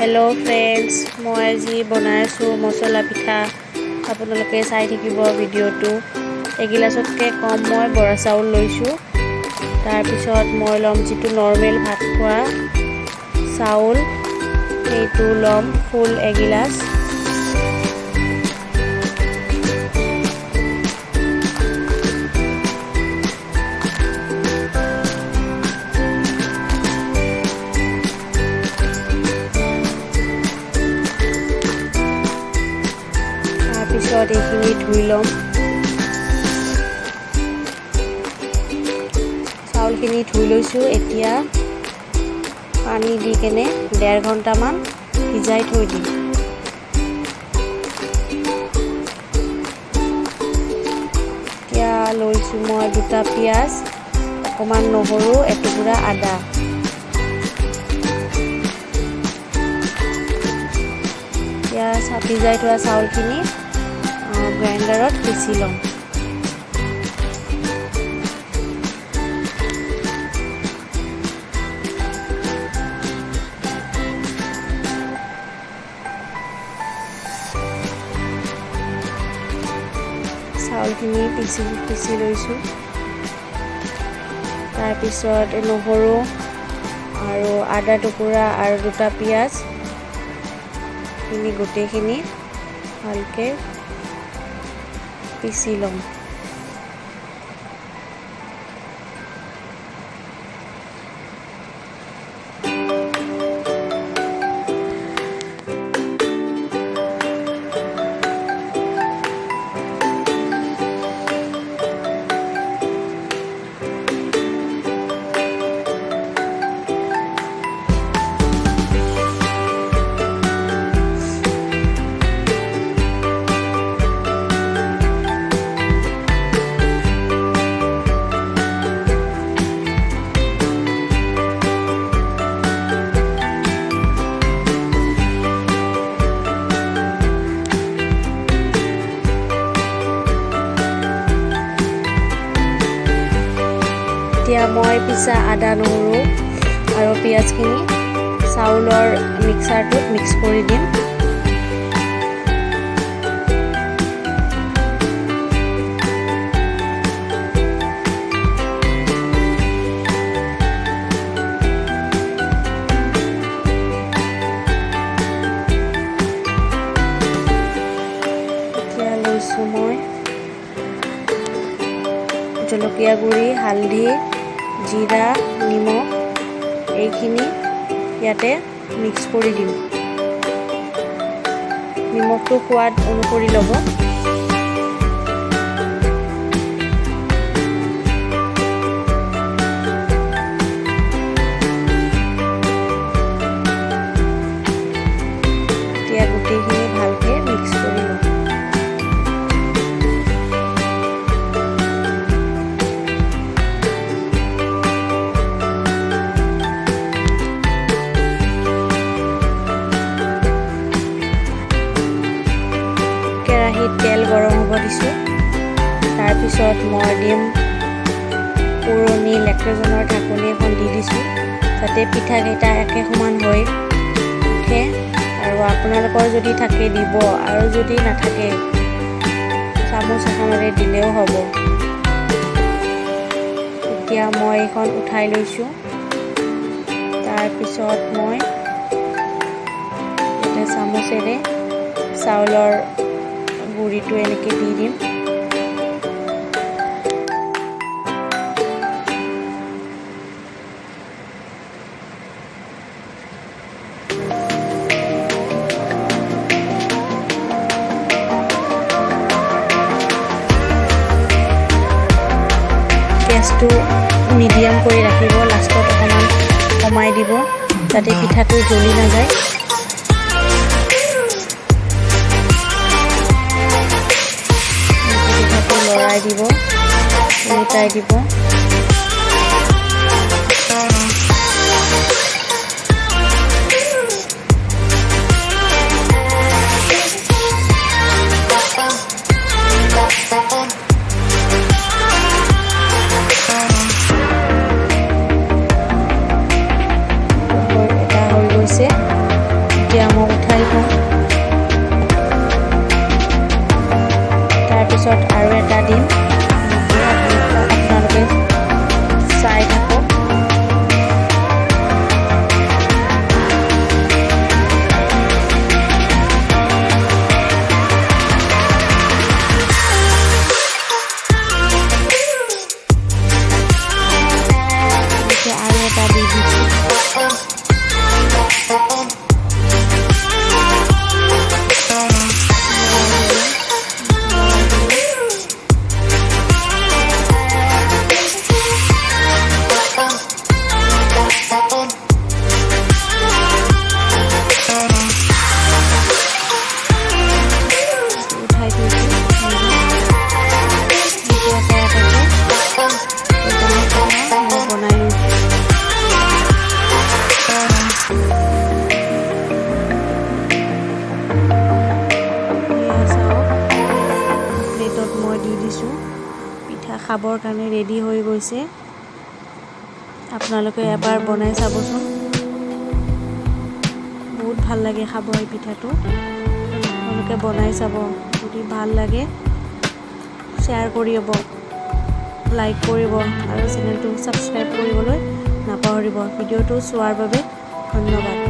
Hello friends मैं আজি বনাই আছো মছলা পিঠা আপোনালোকে চাই থাকিব ভিডিওটো এগিলাসতকে কম মই বৰা চাউল লৈছো তাৰ পিছত মই লম যেটো নৰমাল ভাত খোৱা চাউল এইটো লম ফুল এগিলাস পিছত এইখিনি ধুই লম চাউলখিনি ধুই লৈছো এতিয়া পানী দি কেনে 1.5 ঘণ্টা মান ভিজাই থৈ দিম এতিয়া লৈছো মই দুটা পিয়াজ অকমান নহৰু এটুকুৰা আদা এতিয়া ভিজাই থোৱা চাউলখিনি গ্ৰাইণ্ডাৰত পিছি লম চাউলখিনি পিছি লৈছো তাৰ পিছত নহৰু আৰু আদা টুকুৰা আৰু দুটা পিয়াজ গোটেইখিনি ভালকে পিছি লম এতিয়া মই পিছা আদা নহৰু আৰু পিয়াজখিনি চাউলৰ মিক্সাৰটোত মিক্স কৰি দিম এতিয়া লৈছো মই জলকীয়া গুড়ি হালধি জিৰা নিমখ এইখিনি ইয়াতে মিক্স কৰি দিম নিমখটো সোৱাদ অনুসৰি ল'ব এতিয়া গোটেইখিনি ভালকে মিক্স কৰি ল'ম তেল গৰম হ'ব দিছো তাৰ পিছত মই দিম পুৰণি লেক্টজনৰ ঢাকনি এখন দি দিছো যাতে পিঠা কেইটা একে সমান হৈ উঠে আৰু আপোনালোকৰ যদি থাকে দিব আৰু যদি নাথাকে চামুচ এখনেৰে দিলেও হ'ব এতিয়া মই এখন উঠাই লৈছো তাৰ পিছত মই এটা চামুচেৰে চাউলৰ গুড়িটো এনেকে দি দিম গেছটো মিডিয়াম কৰি ৰাখিব লাষ্টত অকমান কমাই দিব যাতে পিঠাটো জ্বলি নাযায় লৰাই দিব উলটাই দিব খাবৰ কাৰণে ৰেডি হৈ গৈছে। আপোনালোকে এবাৰ বনাই চাবচোন, বহুত ভাল লাগে খাব এই পিঠাটো। আপোনালোকে বনাই চাব, যদি ভাল লাগে শ্বেয়াৰ কৰিব, লাইক কৰিব আৰু চেনেলটো ছাবস্ক্ৰাইব কৰিবলৈ নাপাহৰিব। ভিডিঅ'টো চোৱাৰ বাবে ধন্যবাদ।